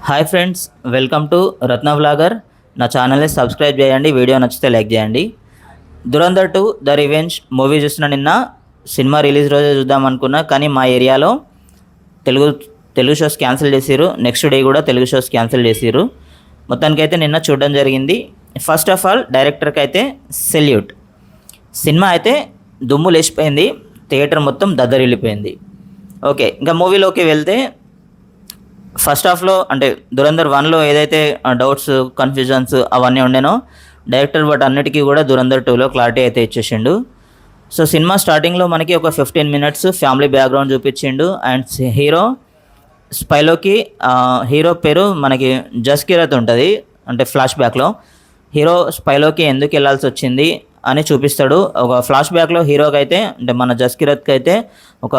Hi friends, welcome to Ratna vlogger. నా ఛానల్ని subscribe చేయండి. వీడియో నచ్చితే లైక్ చేయండి. దురంధర్ 2 ద రివెంజ్ మూవీ చూసిన నిన్న సినిమా రిలీజ్ రోజే చూద్దాం అనుకున్నా, కానీ మా ఏరియాలో తెలుగు షోస్ క్యాన్సిల్ చేసిర్రు. నెక్స్ట్ డే కూడా తెలుగు షోస్ క్యాన్సిల్ చేసిర్రు. మొత్తానికైతే నిన్న చూడడం జరిగింది. ఫస్ట్ ఆఫ్ ఆల్ డైరెక్టర్కి అయితే సెల్యూట్. సినిమా అయితే దుమ్ము లేచిపోయింది, థియేటర్ మొత్తం దద్దరిల్లిపోయింది. ఓకే, ఇంకా మూవీలోకి వెళ్తే ఫస్ట్ హాఫ్లో అంటే దురంధర్ 1లో ఏదైతే డౌట్స్, కన్ఫ్యూజన్స్ అవన్నీ ఉండేనో డైరెక్టర్ బట్ అన్నిటికీ కూడా దురంధర్ 2లో క్లారిటీ అయితే ఇచ్చేసిండు. సో సినిమా స్టార్టింగ్లో మనకి ఒక 15 మినిట్స్ ఫ్యామిలీ బ్యాక్గ్రౌండ్ చూపించిండు. అండ్ హీరో స్పైలోకి హీరో పేరు మనకి జస్కిరత్ ఉంటుంది. అంటే ఫ్లాష్ బ్యాక్లో హీరో స్పైలోకి ఎందుకు వెళ్ళాల్సి వచ్చింది అని చూపిస్తాడు. ఒక ఫ్లాష్ బ్యాక్లో హీరోకి అయితే అంటే మన జస్కిరత్కి అయితే ఒక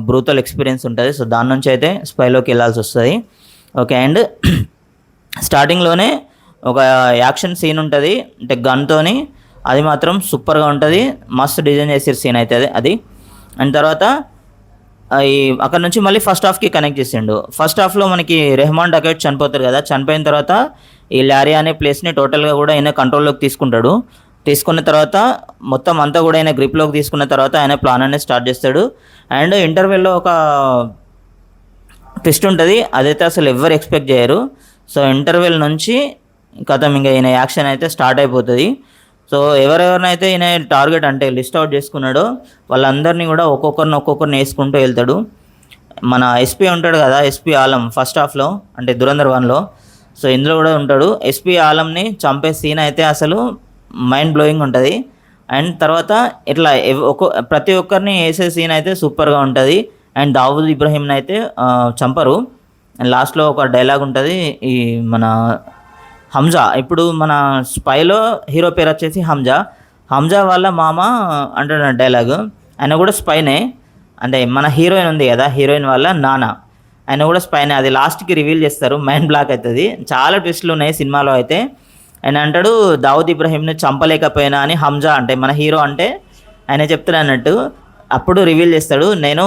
బ్రూతల్ ఎక్స్పీరియన్స్ ఉంటుంది. సో దాని నుంచి అయితే స్పైలోకి వెళ్ళాల్సి వస్తుంది. ఓకే, అండ్ స్టార్టింగ్లోనే ఒక యాక్షన్ సీన్ ఉంటుంది, అంటే గన్తోని. అది మాత్రం సూపర్గా ఉంటుంది, మస్తు డిజైన్ చేసే సీన్ అయితే అది. అండ్ తర్వాత ఈ అక్కడ నుంచి మళ్ళీ ఫస్ట్ హాఫ్కి కనెక్ట్ చేసిండు. ఫస్ట్ హాఫ్లో మనకి రెహమాన్ డకెట్ చనిపోతారు కదా, చనిపోయిన తర్వాత ఈ లారీ అనే ప్లేస్ని టోటల్గా కూడా ఆయన కంట్రోల్లోకి తీసుకుంటాడు. తీసుకున్న తర్వాత మొత్తం అంతా కూడా ఆయన గ్రిప్లోకి తీసుకున్న తర్వాత ఆయన ప్లాన్ అనేది స్టార్ట్ చేస్తాడు. అండ్ ఇంటర్వెల్లో ఒక ట్విస్ట్ ఉంటుంది, అదైతే అసలు ఎవ్వరు ఎక్స్పెక్ట్ చేయరు. సో ఇంటర్వెల్ నుంచి కథం ఇంకా ఈయన యాక్షన్ అయితే స్టార్ట్ అయిపోతుంది. సో ఎవరెవరినైతే ఈయన టార్గెట్ అంటే లిస్ట్ అవుట్ చేసుకున్నాడో వాళ్ళందరినీ కూడా ఒక్కొక్కరిని వేసుకుంటూ వెళ్తాడు. మన ఎస్పీ ఉంటాడు కదా, ఎస్పీ ఆలం ఫస్ట్ హాఫ్లో అంటే దురంధర్ 1లో. సో ఇందులో కూడా ఉంటాడు. ఎస్పీ ఆలంని చంపే సీన్ అయితే అసలు మైండ్ బ్లోయింగ్ ఉంటుంది. అండ్ తర్వాత ఇట్లా ప్రతి ఒక్కరిని వేసే సీన్ అయితే సూపర్గా ఉంటుంది. అండ్ దావూద్ ఇబ్రహీంని అయితే చంపరు. అండ్ లాస్ట్లో ఒక డైలాగ్ ఉంటుంది, ఈ మన హంజా, ఇప్పుడు మన స్పైలో హీరో పేరు వచ్చేసి హంజా వాళ్ళ మామ అంటాడు డైలాగ్. ఆయన కూడా స్పైనే, అంటే మన హీరోయిన్ ఉంది కదా, హీరోయిన్ వాళ్ళ నాన్న, ఆయన కూడా స్పైనే. అది లాస్ట్కి రివీల్ చేస్తారు, మైండ్ బ్లాక్ అవుతుంది. చాలా ట్విస్టులు ఉన్నాయి సినిమాలో అయితే. ఆయన అంటాడు దావూద్ ఇబ్రహీంని చంపలేకపోయినా అని హంజా అంటే మన హీరో అంటే ఆయన చెప్తాడు అన్నట్టు. అప్పుడు రివీల్ చేస్తాడు, నేను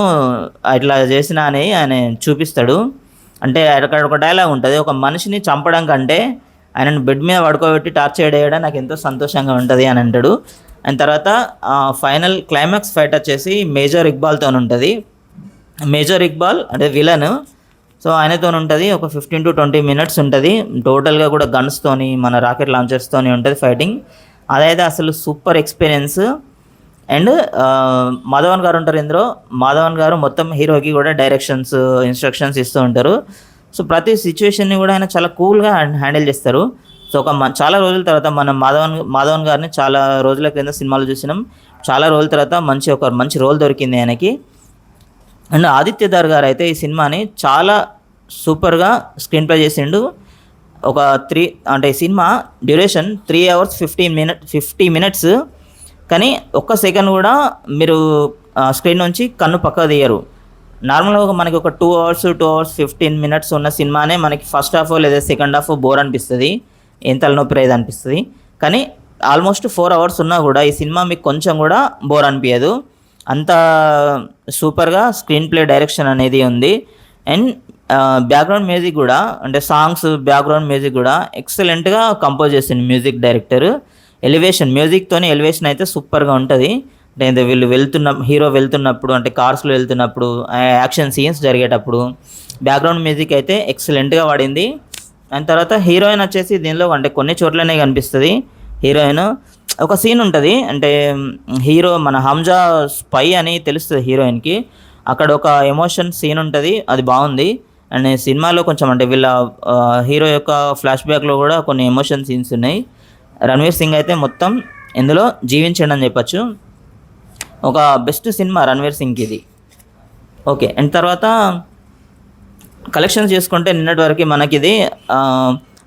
ఇట్లా చేసిన అని ఆయన చూపిస్తాడు. అంటే అక్కడ ఒక డైలాగ్ ఉంటుంది, ఒక మనిషిని చంపడం కంటే ఆయనను బెడ్ మీద పడుకోబెట్టి టార్చర్ చేయడం నాకు ఎంతో సంతోషంగా ఉంటుంది అని అంటాడు. అండ్ తర్వాత ఫైనల్ క్లైమాక్స్ ఫైట్ వచ్చేసి మేజర్ ఇక్బాల్తో ఉంటుంది. మేజర్ ఇక్బాల్ అంటే విలన్. సో ఆయనతో ఉంటుంది, ఒక 15 to 20 మినిట్స్ ఉంటుంది. టోటల్గా కూడా గన్స్తోని మన రాకెట్ లాంచర్స్తోని ఉంటుంది ఫైటింగ్. అదైతే అసలు సూపర్ ఎక్స్పీరియన్స్. అండ్ మాధవన్ గారు ఉంటారు ఇందులో. మాధవన్ గారు మొత్తం హీరోకి కూడా డైరెక్షన్స్, ఇన్స్ట్రక్షన్స్ ఇస్తూ ఉంటారు. సో ప్రతి సిచ్యువేషన్ని కూడా ఆయన చాలా కూల్గా హ్యాండిల్ చేస్తారు. సో చాలా రోజుల తర్వాత మనం మాధవన్ గారిని చాలా రోజుల క్రింద సినిమాలు చూసినాం. చాలా రోజుల తర్వాత మంచి రోల్ దొరికింది ఆయనకి. అండ్ ఆదిత్యదార్ గారు అయితే ఈ సినిమాని చాలా సూపర్గా స్క్రీన్ ప్లే చేసిండు. ఒక అంటే ఈ సినిమా డ్యూరేషన్ 3 hours 50 minutes, కానీ ఒక్క సెకండ్ కూడా మీరు స్క్రీన్ నుంచి కన్ను పక్క తీయరు. నార్మల్గా మనకి ఒక 2 hours 15 minutes ఉన్న సినిమానే మనకి ఫస్ట్ హాఫ్ లేదా సెకండ్ హాఫ్ బోర్ అనిపిస్తుంది, ఏం తలనొప్పి రేది అనిపిస్తుంది. కానీ ఆల్మోస్ట్ 4 hours ఉన్నా కూడా ఈ సినిమా మీకు కొంచెం కూడా బోర్ అనిపించదు. అంత సూపర్గా స్క్రీన్ ప్లే డైరెక్షన్ అనేది ఉంది. అండ్ బ్యాక్గ్రౌండ్ మ్యూజిక్ కూడా, అంటే సాంగ్స్, బ్యాక్గ్రౌండ్ మ్యూజిక్ కూడా ఎక్సలెంట్గా కంపోజ్ చేసింది మ్యూజిక్ డైరెక్టర్. మ్యూజిక్తోని ఎలివేషన్ అయితే సూపర్గా ఉంటుంది. అంటే వీళ్ళు హీరో వెళ్తున్నప్పుడు, అంటే కార్స్లో వెళ్తున్నప్పుడు, యాక్షన్ సీన్స్ జరిగేటప్పుడు బ్యాక్గ్రౌండ్ మ్యూజిక్ అయితే ఎక్సలెంట్గా వాడింది. అండ్ తర్వాత హీరోయిన్ వచ్చేసి దీనిలో అంటే కొన్ని చోట్లనే కనిపిస్తుంది హీరోయిన్. ఒక సీన్ ఉంటుంది, అంటే హీరో మన హంజా స్పై అని తెలుస్తుంది హీరోయిన్కి. అక్కడ ఒక ఎమోషన్ సీన్ ఉంటుంది, అది బాగుంది. అండ్ సినిమాలో కొంచెం అంటే వీళ్ళ హీరో యొక్క ఫ్లాష్ బ్యాక్లో కూడా కొన్ని ఎమోషన్ సీన్స్ ఉన్నాయి. రణ్వీర్ సింగ్ అయితే మొత్తం ఇందులో జీవించండి అని చెప్పచ్చు. ఒక బెస్ట్ సినిమా రణ్వీర్ సింగ్కి ఇది. ఓకే, అండ్ తర్వాత కలెక్షన్స్ చేసుకుంటే నిన్నటి వరకు మనకి ఇది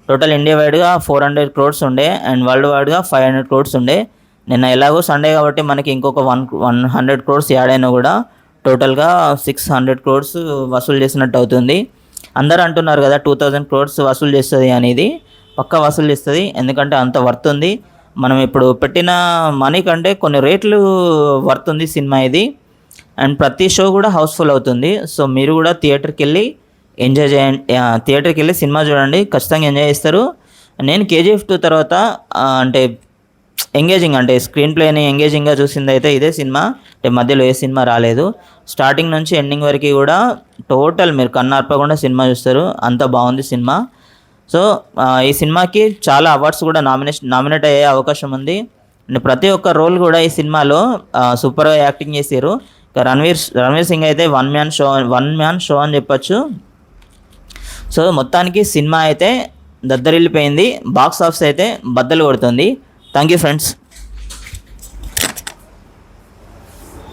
టోటల్ ఇండియా వైడ్గా 400 crores ఉండే, అండ్ వరల్డ్ వైడ్గా 500 crores ఉండే. నిన్న ఎలాగో సండే కాబట్టి మనకి ఇంకొక 100 crores యాడ్ అయినా కూడా టోటల్గా 600 crores వసూలు చేసినట్టు అవుతుంది. అందరూ అంటున్నారు కదా 2000 crores వసూలు చేస్తుంది అనేది. పక్కా వసూలు చేస్తుంది, ఎందుకంటే అంత వర్త్ ఉంది. మనం ఇప్పుడు పెట్టిన మనీ కంటే కొన్ని రేట్లు వర్త్ ఉంది సినిమా ఇది. అండ్ ప్రతి షో కూడా హౌస్ఫుల్ అవుతుంది. సో మీరు కూడా థియేటర్కి వెళ్ళి ఎంజాయ్ చేయండి, థియేటర్కి వెళ్ళి సినిమా చూడండి, ఖచ్చితంగా ఎంజాయ్ చేస్తారు. నేను కేజీఎఫ్ 2 తర్వాత అంటే ఎంగేజింగ్ అంటే స్క్రీన్ ప్లేని ఎంగేజింగ్గా చూసింది అయితే ఇదే సినిమా. అంటే మధ్యలో ఏ సినిమా రాలేదు. స్టార్టింగ్ నుంచి ఎండింగ్ వరకు కూడా టోటల్ మీరు కన్నార్పకుండా సినిమా చూస్తారు, అంత బాగుంది సినిమా. సో ఈ సినిమాకి చాలా అవార్డ్స్ కూడా నామినేట్ అయ్యే అవకాశం ఉంది. అండ్ ప్రతి ఒక్క రోల్ కూడా ఈ సినిమాలో సూపర్గా యాక్టింగ్ చేశారు. ఇక రణ్వీర్ సింగ్ అయితే వన్ మ్యాన్ షో అని చెప్పొచ్చు. సో మొత్తానికి సినిమా అయితే దద్దరిల్లిపోయింది, బాక్స్ ఆఫీస్ అయితే బద్దలు కొడుతుంది. Thank you friends.